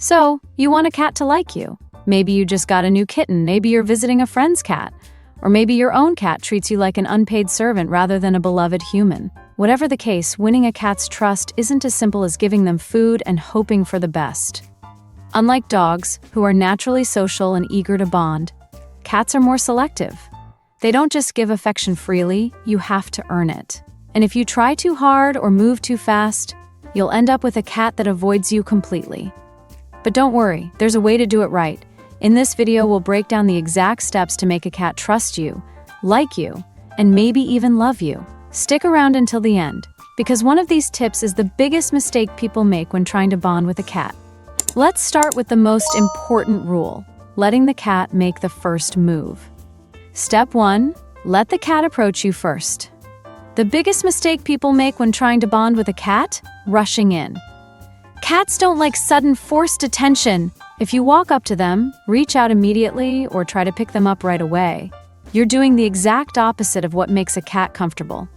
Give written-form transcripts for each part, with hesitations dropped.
So, you want a cat to like you. Maybe you just got a new kitten, maybe you're visiting a friend's cat, or maybe your own cat treats you like an unpaid servant rather than a beloved human. Whatever the case, winning a cat's trust isn't as simple as giving them food and hoping for the best. Unlike dogs, who are naturally social and eager to bond, cats are more selective. They don't just give affection freely, you have to earn it. And if you try too hard or move too fast, you'll end up with a cat that avoids you completely. But don't worry, there's a way to do it right. In this video, we'll break down the exact steps to make a cat trust you, like you, and maybe even love you. Stick around until the end, because one of these tips is the biggest mistake people make when trying to bond with a cat. Let's start with the most important rule, letting the cat make the first move. Step 1, let the cat approach you first. The biggest mistake people make when trying to bond with a cat? Rushing in. Cats don't like sudden forced attention. If you walk up to them, reach out immediately, or try to pick them up right away, you're doing the exact opposite of what makes a cat comfortable.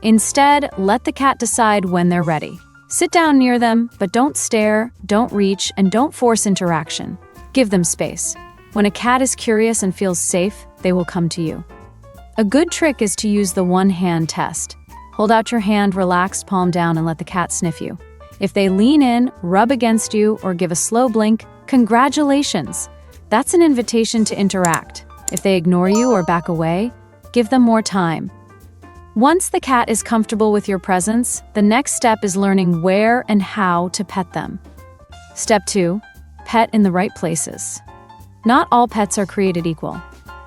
Instead, let the cat decide when they're ready. Sit down near them, but don't stare, don't reach, and don't force interaction. Give them space. When a cat is curious and feels safe, they will come to you. A good trick is to use the one-hand test. Hold out your hand, relaxed, palm down, and let the cat sniff you. If they lean in, rub against you, or give a slow blink, congratulations! That's an invitation to interact. If they ignore you or back away, give them more time. Once the cat is comfortable with your presence, the next step is learning where and how to pet them. Step 2, pet in the right places. Not all pets are created equal.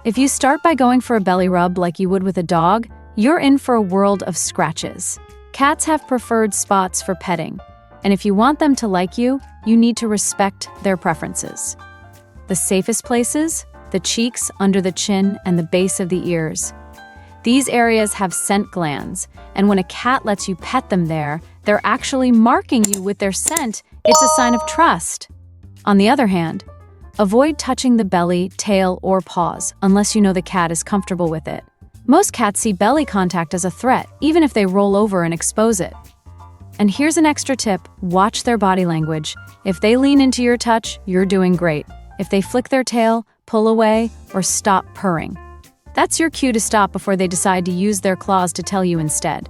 If you start by going for a belly rub like you would with a dog, you're in for a world of scratches. Cats have preferred spots for petting, and if you want them to like you, you need to respect their preferences. The safest places? The cheeks, under the chin, and the base of the ears. These areas have scent glands, and when a cat lets you pet them there, they're actually marking you with their scent. It's a sign of trust. On the other hand, avoid touching the belly, tail, or paws unless you know the cat is comfortable with it. Most cats see belly contact as a threat, even if they roll over and expose it. And here's an extra tip, watch their body language. If they lean into your touch, you're doing great. If they flick their tail, pull away, or stop purring, that's your cue to stop before they decide to use their claws to tell you instead.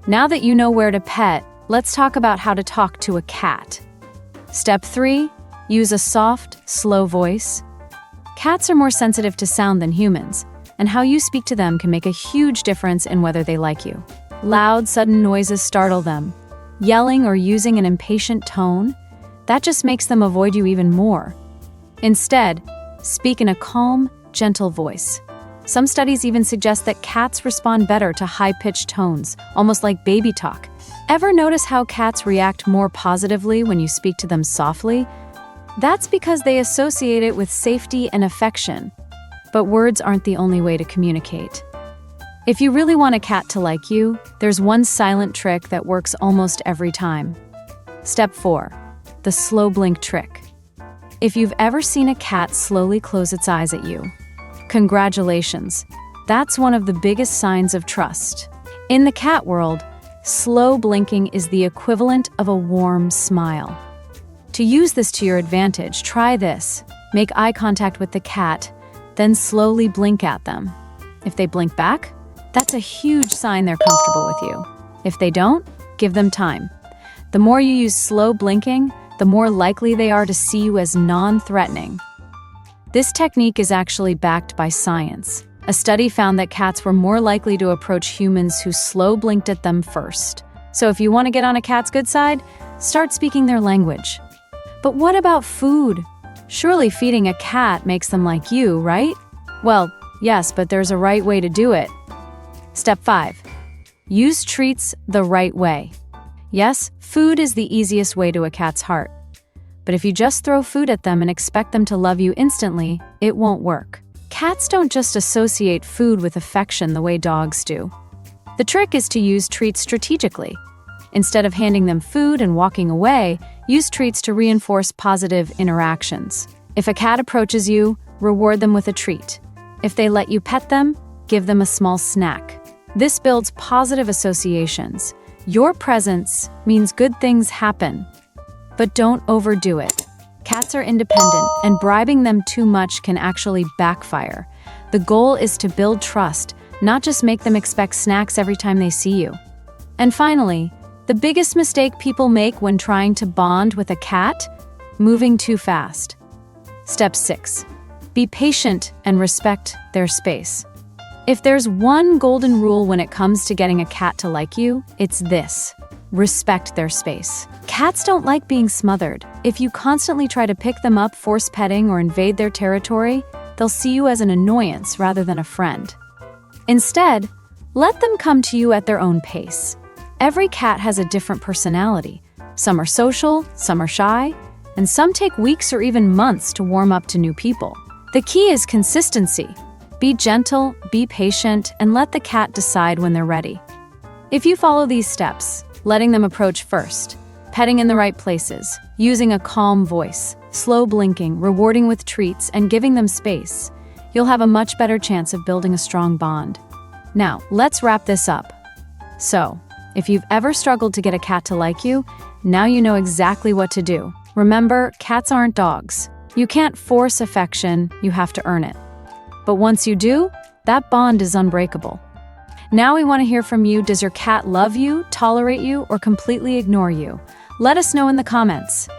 Now that you know where to pet, let's talk about how to talk to a cat. Step 3, use a soft, slow voice. Cats are more sensitive to sound than humans, and how you speak to them can make a huge difference in whether they like you. Loud, sudden noises startle them. Yelling or using an impatient tone, that just makes them avoid you even more. Instead, speak in a calm, gentle voice. Some studies even suggest that cats respond better to high-pitched tones, almost like baby talk. Ever notice how cats react more positively when you speak to them softly? That's because they associate it with safety and affection. But words aren't the only way to communicate. If you really want a cat to like you, there's one silent trick that works almost every time. Step 4, the slow blink trick. If you've ever seen a cat slowly close its eyes at you, congratulations. That's one of the biggest signs of trust. In the cat world, slow blinking is the equivalent of a warm smile. To use this to your advantage, try this. Make eye contact with the cat, then slowly blink at them. If they blink back, that's a huge sign they're comfortable with you. If they don't, give them time. The more you use slow blinking, the more likely they are to see you as non-threatening. This technique is actually backed by science. A study found that cats were more likely to approach humans who slow blinked at them first. So if you want to get on a cat's good side, start speaking their language. But what about food? Surely feeding a cat makes them like you, right? Well, yes, but there's a right way to do it. Step 5. Use treats the right way. Yes, food is the easiest way to a cat's heart. But if you just throw food at them and expect them to love you instantly, it won't work. Cats don't just associate food with affection the way dogs do. The trick is to use treats strategically. Instead of handing them food and walking away, use treats to reinforce positive interactions. If a cat approaches you, reward them with a treat. If they let you pet them, give them a small snack. This builds positive associations. Your presence means good things happen. But don't overdo it. Cats are independent, and bribing them too much can actually backfire. The goal is to build trust, not just make them expect snacks every time they see you. And finally, the biggest mistake people make when trying to bond with a cat? Moving too fast. Step 6. Be patient and respect their space. If there's one golden rule when it comes to getting a cat to like you, it's this: respect their space. Cats don't like being smothered. If you constantly try to pick them up, force petting, or invade their territory, they'll see you as an annoyance rather than a friend. Instead, let them come to you at their own pace. Every cat has a different personality. Some are social, some are shy, and some take weeks or even months to warm up to new people. The key is consistency. Be gentle, be patient, and let the cat decide when they're ready. If you follow these steps, letting them approach first, petting in the right places, using a calm voice, slow blinking, rewarding with treats, and giving them space, you'll have a much better chance of building a strong bond. Now, let's wrap this up. So, if you've ever struggled to get a cat to like you, now you know exactly what to do. Remember, cats aren't dogs. You can't force affection, you have to earn it. But once you do, that bond is unbreakable. Now we want to hear from you. Does your cat love you, tolerate you, or completely ignore you? Let us know in the comments.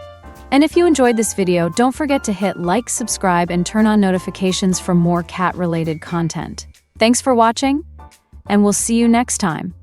And if you enjoyed this video, don't forget to hit like, subscribe, and turn on notifications for more cat-related content. Thanks for watching, and we'll see you next time.